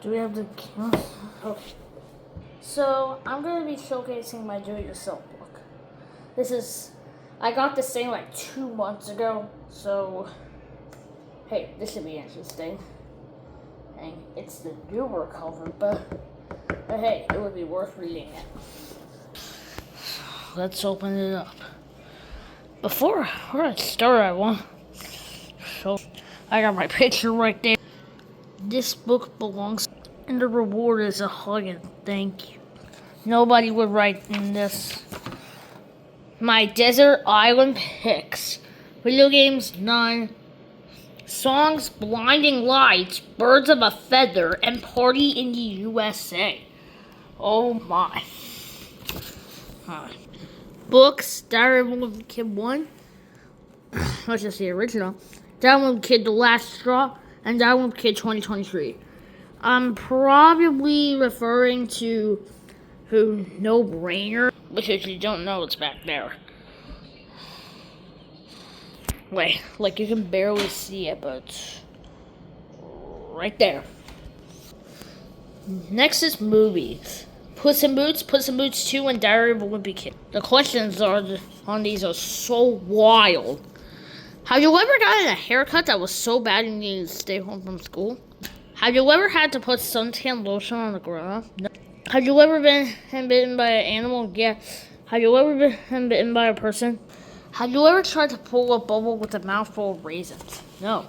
Do we have the camera? Okay. So, I'm going to be showcasing my do-it-yourself book. I got this thing like 2 months ago, so, hey, this should be interesting. And it's the newer cover, but hey, it would be worth reading it. Let's open it up. Before I start, I got my picture right there. This book belongs, and the reward is a hug and thank you. Nobody would write in this. My desert island picks. Video games, none. Songs, blinding lights, birds of a feather, and party in the USA. Oh my. Books, Diary of a Wimpy Kid 1. That's just the original. Diary of a Wimpy Kid, The Last Straw, and Diary of a Wimpy Kid 2023. I'm probably referring to No Brainer, which if you don't know, it's back there. Wait, like you can barely see it, but it's right there. Next is movies. Puss in Boots 2, and Diary of a Wimpy Kid. The questions on these are so wild. Have you ever gotten a haircut that was so bad you needed to stay home from school? Have you ever had to put suntan lotion on the ground? No. Have you ever been bitten by an animal? Yeah. Have you ever been bitten by a person? Have you ever tried to pull a bubble with a mouthful of raisins? No.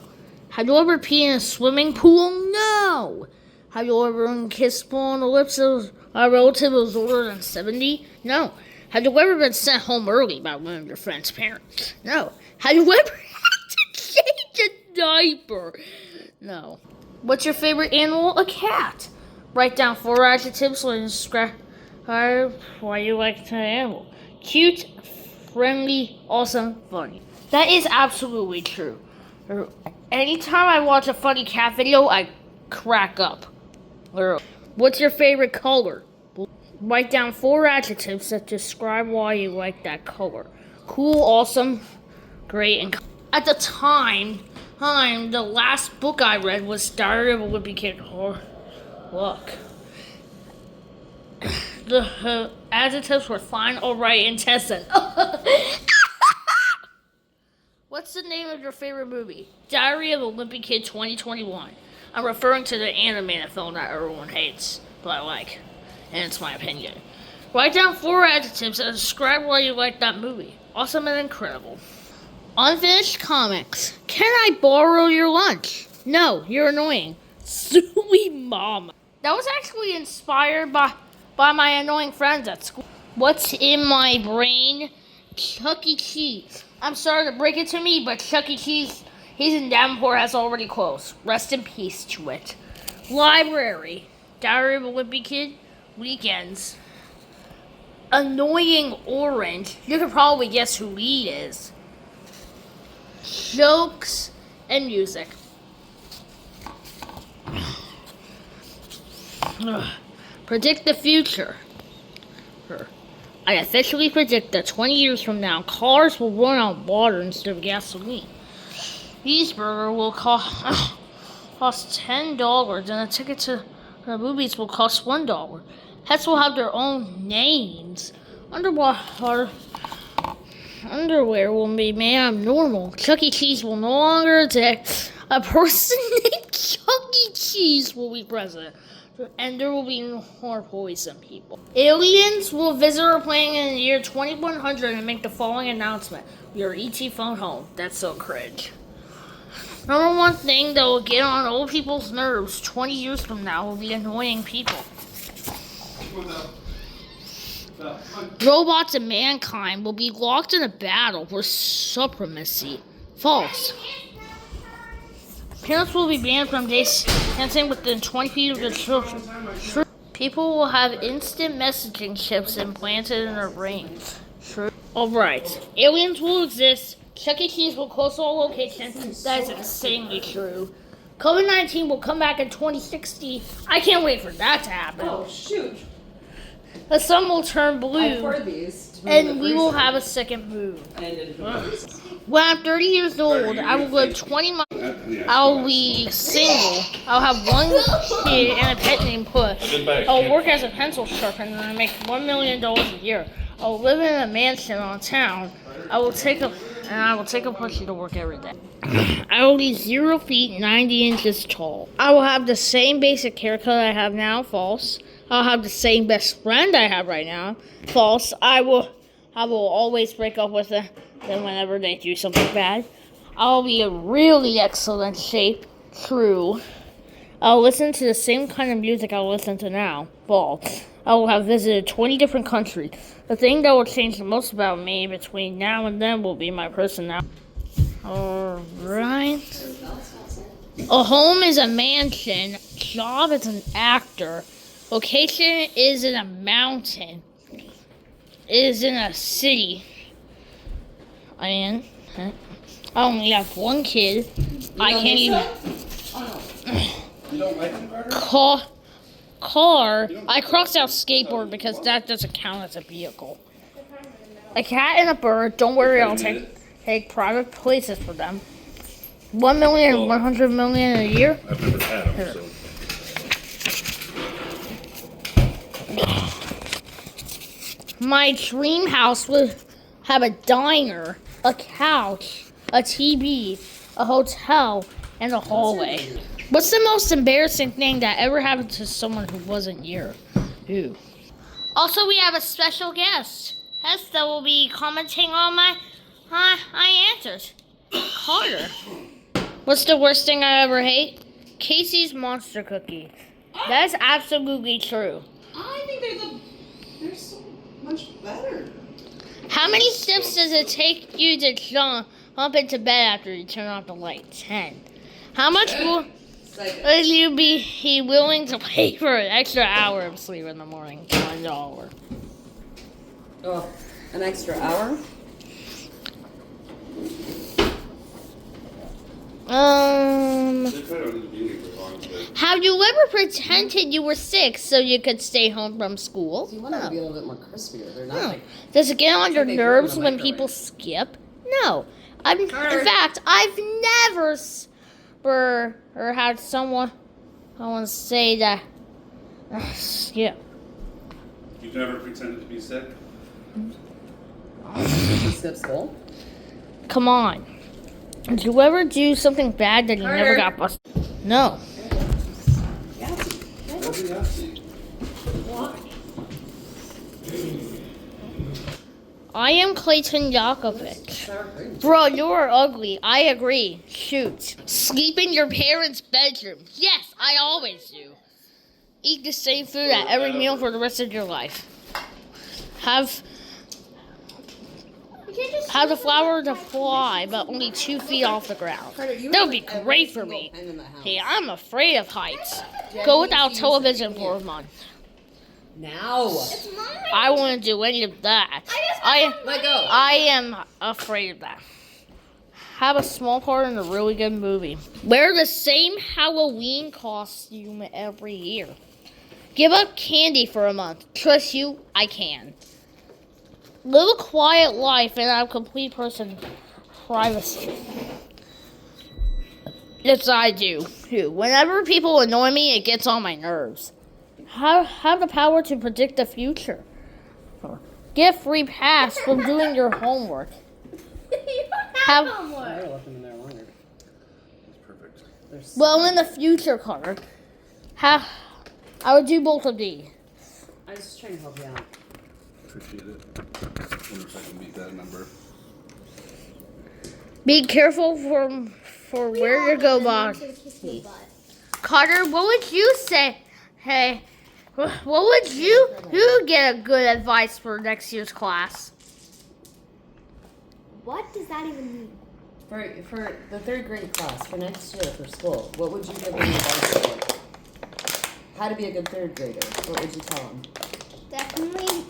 Have you ever peed in a swimming pool? No. Have you ever kissed on the lips of a relative who was older than 70? No. Have you ever been sent home early by one of your friend's parents? No. Have you ever had to change a diaper? No. What's your favorite animal? A cat. Write down 4 adjectives and describe why you like the animal. Cute, friendly, awesome, funny. That is absolutely true. Anytime I watch a funny cat video, I crack up. What's your favorite color? Write down 4 adjectives that describe why you like that color. Cool, awesome, great, and at the time, the last book I read was Diary of a Wimpy Kid. Look. The adjectives were fine, alright, and tested. What's the name of your favorite movie? Diary of a Wimpy Kid 2021. I'm referring to the animated film that everyone hates, but I like. And it's my opinion. Write down 4 adjectives that describe why you like that movie. Awesome and incredible. Unfinished comics. Can I borrow your lunch? No, you're annoying. Silly mama. That was actually inspired by my annoying friends at school. What's in my brain? Chuck E. Cheese. I'm sorry to break it to me, but Chuck E. Cheese, he's in Davenport, has already closed. Rest in peace to it. Library. Diary of a Wimpy Kid. Weekends. Annoying orange. You can probably guess who he is. Jokes and music. Predict the future. I officially predict that 20 years from now, cars will run on water instead of gasoline. Cheeseburger will cost $10, and a ticket to the movies will cost $1. Pets will have their own names. Underwear will be made abnormal. Chuck E. Cheese will no longer exist. A person named Chuck E. Cheese will be president. And there will be no more poison people. Aliens will visit our planet in the year 2100 and make the following announcement. Your ET phone home. That's so cringe. Number 1 thing that will get on old people's nerves 20 years from now will be annoying people. Robots and mankind will be locked in a battle for supremacy. False. Parents will be banned from dancing within 20 feet of their children. People will have instant messaging chips implanted in their brains. True. Alright. Aliens will exist. Chuck E. Cheese will close all locations. That is insanely true. COVID-19 will come back in 2060. I can't wait for that to happen. Oh, shoot. The sun will turn blue. I've heard these. And we will have a second move. When I'm 30 years old, I will live 20 months. I'll be single. I'll have one kid and a pet named Puss. I'll work as a pencil sharpener and I make $1 million a year. I'll live in a mansion on town. I will take a pussy to work every day. I will be 0 feet 90 inches tall. I will have the same basic haircut I have now. False. I'll have the same best friend I have right now. False. I will always break up with them whenever they do something bad. I'll be in really excellent shape. True. I'll listen to the same kind of music I'll listen to now. False. I will have visited 20 different countries. The thing that will change the most about me between now and then will be my personality. Alright. A home is a mansion. Job is an actor. Location is in a mountain. It is in a city. I only have one kid. I can't even. You don't like them, Car. I crossed out skateboard because that doesn't count as a vehicle. A cat and a bird. Don't worry, I'll take private places for them. 1 million, 100 million a year. I've never had them, so. My dream house would have a diner, a couch, a TV, a hotel, and a hallway. What's the most embarrassing thing that ever happened to someone who wasn't here? Who? Also, we have a special guest. Hester will be commenting on my answers. Carter. What's the worst thing I ever hate? Casey's monster cookie. That's absolutely true. I think they're so much better. How many steps does it take you to jump into bed after you turn off the light? 10. How much would you be willing to pay for an extra hour of sleep in the morning? $1. Oh, an extra hour? Have you ever pretended you were sick so you could stay home from school? You want them to be a little bit more crispier. They're not like. Does it get on your nerves when people skip? No. In fact, I've never or had someone say that skip. You've never pretended to be sick? Skip school? Come on. Did you ever do something bad that you never got busted? No. I am Clayton Yakovich. Bro, you're ugly. I agree. Shoot. Sleep in your parents' bedroom. Yes, I always do. Eat the same food at every meal for the rest of your life. Have the flower to fly, but only 2 feet off the ground. That would be great for me. Hey, I'm afraid of heights. Go without television for a month. Now. I wouldn't do any of that. Let go. I am afraid of that. Have a small part in a really good movie. Wear the same Halloween costume every year. Give up candy for a month. Trust you, I can. Live a quiet life and have complete person privacy. Yes, I do. Whenever people annoy me, it gets on my nerves. Have the power to predict the future. Get free pass from doing your homework. I left them in there longer. That's perfect. Well, in the future, Carter, I would do both of these. I was just trying to help you out. Appreciate it. I wonder if I can beat that number. Be careful for where you go, boss. Carter, what would you say? Hey, what would you get a good advice for next year's class? What does that even mean? For the 3rd grade class, for next year for school, what would you give them advice for? How to be a good 3rd grader? What would you tell them? Definitely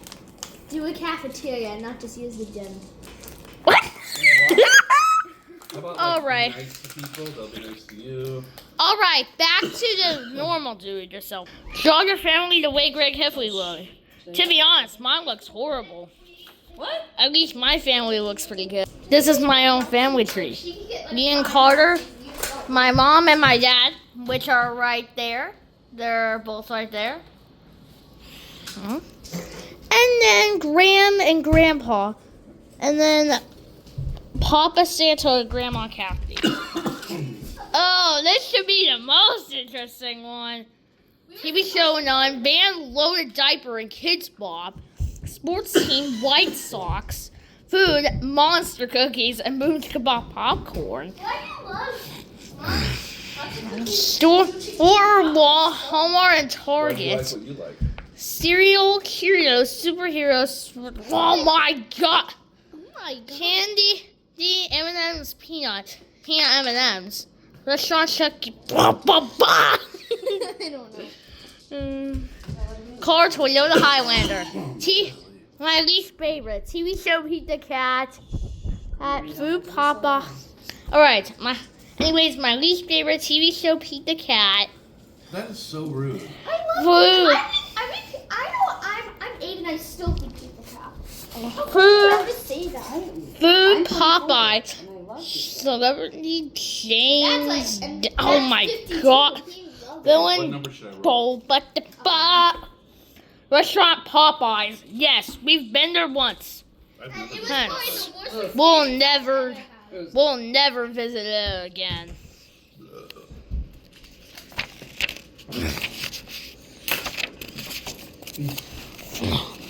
do a cafeteria and not just use the gym. What? How about, All right. Be nice to people, they'll be nice to you. All right, back to the normal do-it-yourself. Draw your family the way Greg Heffley would. To be honest, mine looks horrible. What? At least my family looks pretty good. This is my own family tree. Me and Carter, my mom and my dad, which are right there. They're both right there. And then Graham and Grandpa. And then Papa Santa and Grandma Kathy. Oh, this should be the most interesting one. TV show 9, band Loaded Diaper and Kids Bop. Sports team White Sox. Food, Monster Cookies and Moon Kebab Popcorn. Store, Wall, Walmart and Target. What you like? Cereal, Cheerios, superheroes. Oh my god! Oh my god. Candy, M&M's, peanut M&M's. Restaurant Chucky. Bah, bah, bah. I don't know. Car, Toyota Highlander. My least favorite TV show Pete the Cat. Food Papa. Alright, anyways, my least favorite TV show Pete the Cat. That is so rude. I Food. I'm 8 and I still think people have. Food. I'll just say that. Food I'm Popeye. And I love you. Celebrity James. That's like, Oh that's my 52 god. people love it. What Villain. number should I roll? Bowl, but the Restaurant Popeyes. Yes, we've been there once. I've And it was never probably been. the worst We'll thing never, I've ever had. we'll never visit it again.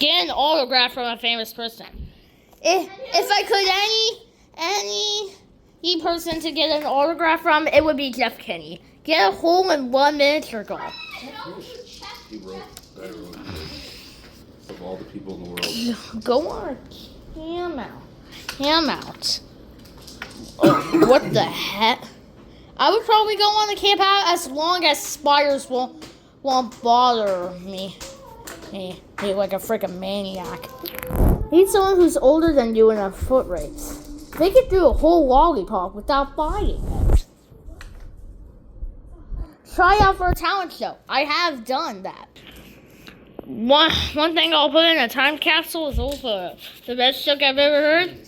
Get an autograph from a famous person. If I could any person to get an autograph from, it would be Jeff Kinney. Get a hole in 1 miniature golf. He wrote, I wrote of all the people in the world. Go on a cam out. Oh, what the heck? I would probably go on the camp out as long as spiders won't bother me. Hey, like a freaking maniac. Need someone who's older than you in a foot race. They could do a whole lollipop without biting it. Try out for a talent show. I have done that. One thing I'll put in a time capsule is also the best joke I've ever heard.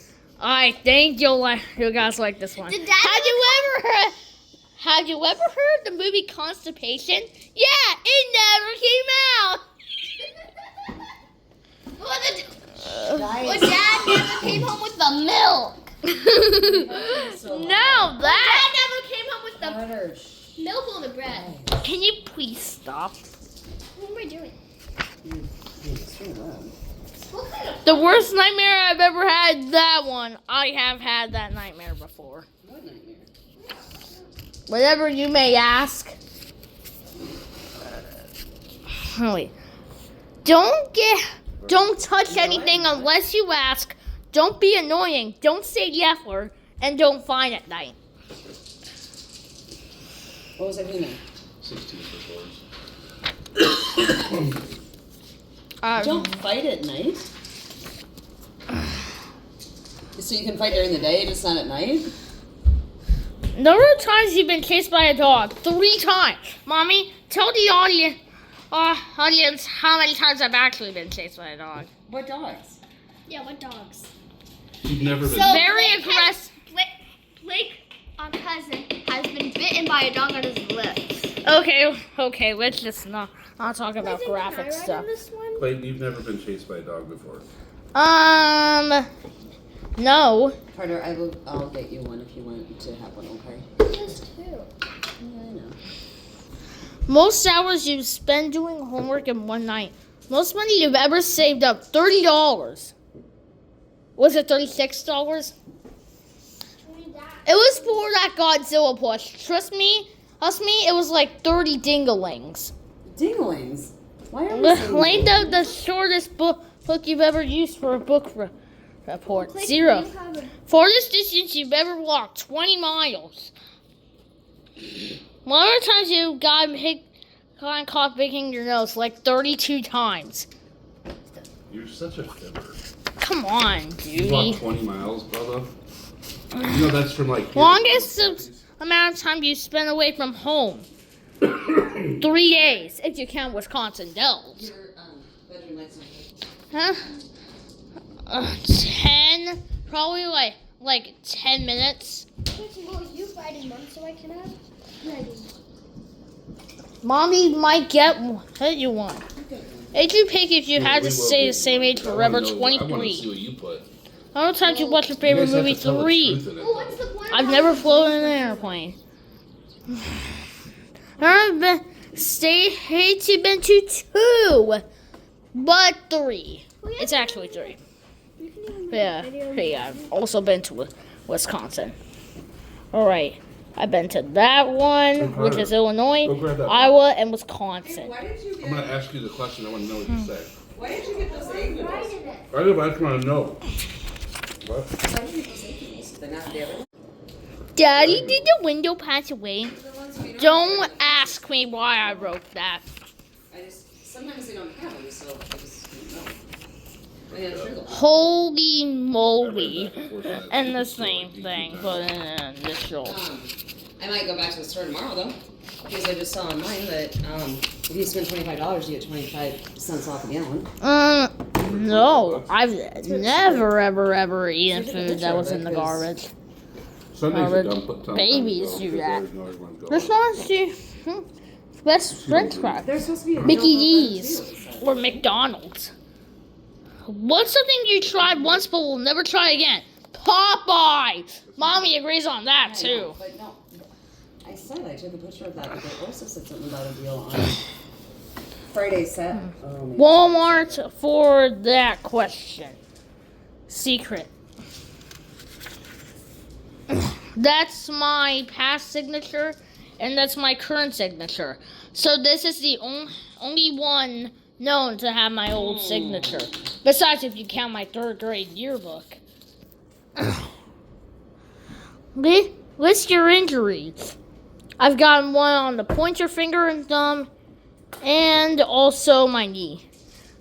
I think you guys like this one. Did Had you ever heard the movie Constipation? Yeah, it never came out. Well, Dad never came home with the milk. No, that. Dad never came home with the Carter, milk on the bread. Can you please stop? What am I doing? What kind of The worst nightmare I've ever had, that one. I have had that nightmare before. What nightmare? Whatever you may ask. Wait. Don't touch anything unless you ask. Don't be annoying. Don't say the F word. And don't find at night. What was I doing? 16 for Don't fight at night. So you can fight during the day, just not at night? Number of times you've been chased by a dog. 3 times. Mommy, tell the audience how many times I've actually been chased by a dog. What dogs? Yeah, what dogs? You've never been. Very aggressive. Blake, our cousin, has been bitten by a dog on his lips. Okay, let's just not talk about graphic stuff. Clayton, you've never been chased by a dog before. No. Carter, I'll get you one if you want to have one, okay? Just 2. Yeah, I know. Most hours you spend doing homework in one night. Most money you've ever saved up, $30. Was it $36? It was for that Godzilla plush. Trust me, it was like 30 dinglings. Dinglings? Why are we saying Length dinglings? of the shortest book you've ever used for a book report. 0. Farthest distance you've ever walked, 20 miles. One of the times you got caught picking your nose, like 32 times. You're such a fibber. Come on, You walked dude. 20 miles, brother. You know that's from like. Longest amount of time you spent away from home. 3 days, if you count Wisconsin Dells. Your bedroom lights on. Huh? 10, probably like 10 minutes. Well, you fighting mom, so I can have ready. Mommy might get you one. Age you pick if you had to stay the same age forever. I want to 23. see what you put. How many times you watch your favorite You guys have movie? to tell the 3. truth in it, Oh, what's though. the point? I've never flown in an airplane. I've been been to 2, but 3. It's actually 3. Yeah, I've also been to Wisconsin. All right, I've been to that one, which is Illinois, Go grab that. Iowa, and Wisconsin. Why did you I'm get? going to ask you the question. I want to know what you say. Why did you get those egg noodles? I just want to know. What? Why did you get those egg noodles? They're not there. Daddy, did the window pass away? The ones we Don't ask me why I wrote that. I just sometimes they don't have them, so I just don't know. I gotta Google. Holy I moly. read that before, so that's And the stupid same story, thing, DQ but time. in this show. I might go back to the store tomorrow though, because I just saw online that if you spend $25, you get 25 cents off a gallon. No, I've never, ever eaten food that was in the garbage. Sundays are dumb, but Babies sometimes do though, that. because there's no one's This going. one's too. Best French fries. There's supposed to be a Mickey real D's milk too. or McDonald's. What's something you tried once but will never try again? Popeye. Mommy agrees on that I know, too. but no, I said I took a picture of that, but they also said something about a deal on Friday set. Oh, man. Walmart for that question. Secret. That's my past signature, and that's my current signature. So this is the only one known to have my old signature. Besides, if you count my 3rd grade yearbook. List your injuries. I've gotten one on the pointer finger and thumb, and also my knee.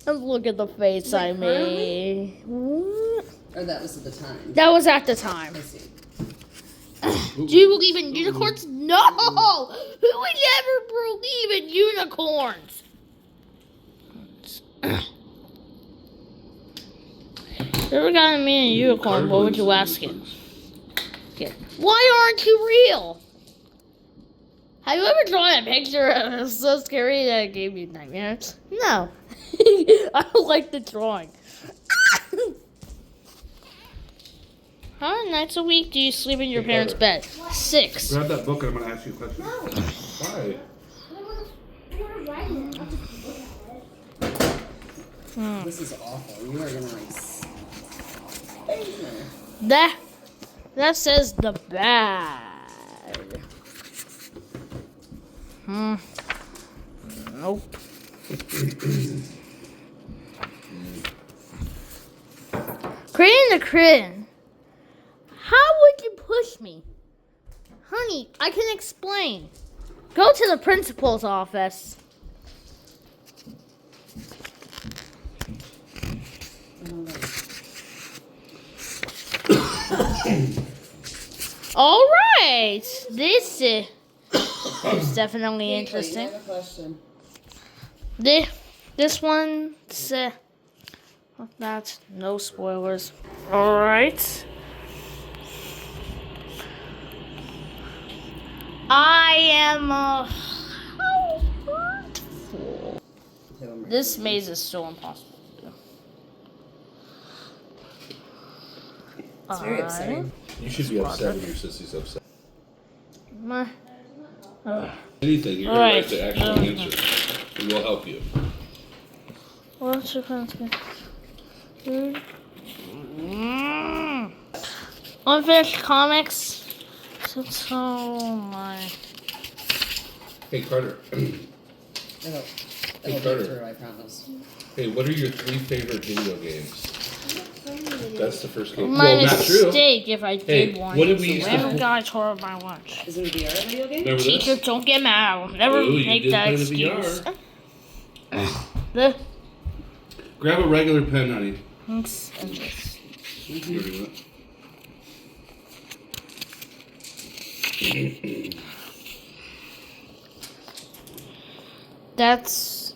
And look at the face I made. Or that was at the time. That was at the time. I see. Do you believe in unicorns? No! Who would ever believe in unicorns? If you ever got to meet a unicorn, what would you ask it? Okay. Why aren't you real? Have you ever drawn a picture and it was so scary that it gave you nightmares? No. I don't like the drawing. How many nights a week do you sleep in your parents' bed? 6. Grab that book and I'm going to ask you a question. Why? I want to write it. I'll just look at it. This is awful. You are gonna That says the bad. Nope. Creating the crib. How would you push me? Honey, I can explain. Go to the principal's office. All right. This is definitely interesting. I have a question. This one's that's no spoilers. All right. I am how hurtful. This maze is so impossible. It's very upsetting. You should be upset when your sissy's upset. My, Anything, you're All going right. to actually answer. And we'll help you. what's your question? Unfinished comics. So my. Hey, Carter. It'll Hey, get Carter. through, I promise. Hey, what are your 3 favorite video games? That's the first game. My Well, not true. mistake if I did Hey, one. what did we used to- Random guy tore up my lunch. Is it a VR video game? Remember Teacher, this? don't get mad. I'll never Ooh, you make did that play the excuse. VR. The Grab a regular pen, honey. thanks and this. Here we go. That's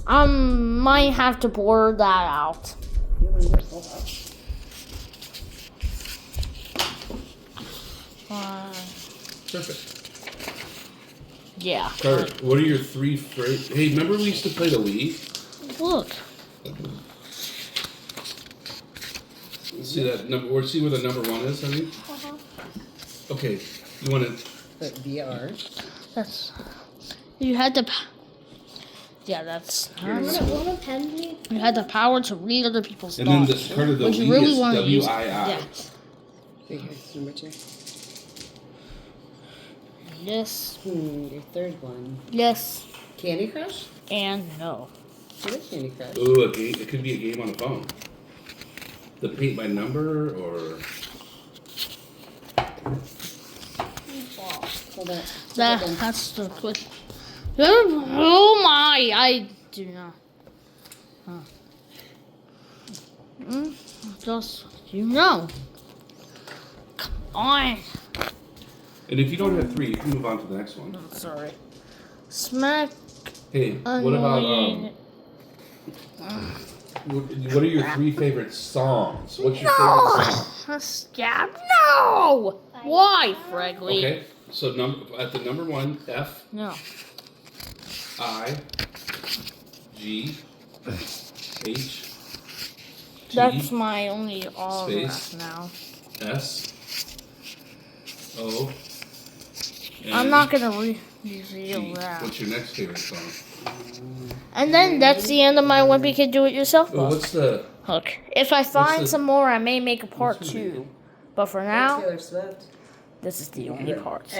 might have to blur that out. You want to get full house? Perfect. Yeah. Carter, what are your 3 phrases? Hey, remember we used to play the League? Look. See that number? Or see where the number 1 is, honey? Okay, you want to? But VR. That's. You had the. Yeah, that's. What a pen, please. You had the power to read other people's And then thoughts. this Carter, the Which you League really is want to use. WII. Yeah. Okay, here's number 2. Yes. Your third one. Yes. Candy Crush? And no. What is Candy Crush? Ooh, a game. It could be a game on the phone. The paint by number or. Hold on. That's the question. Oh my! I do not. Just you know. Come on. And if you don't have 3, you can move on to the next one. I'm sorry. Smack. Hey, what about what are your 3 favorite songs? What's your favorite song? Scab. No. Why, Fregley? Okay, so at the number 1, F, No. I, G, H, T, That's my only all Space. now. S, O, and I'm not gonna reveal G. that. What's your next favorite song? And then that's the end of my Wimpy Kid Do It Yourself Oh, book. what's the? Look, if I find the- some more, I may make a part what's the 2. name? But for now, Taylor Swift. this is the only part.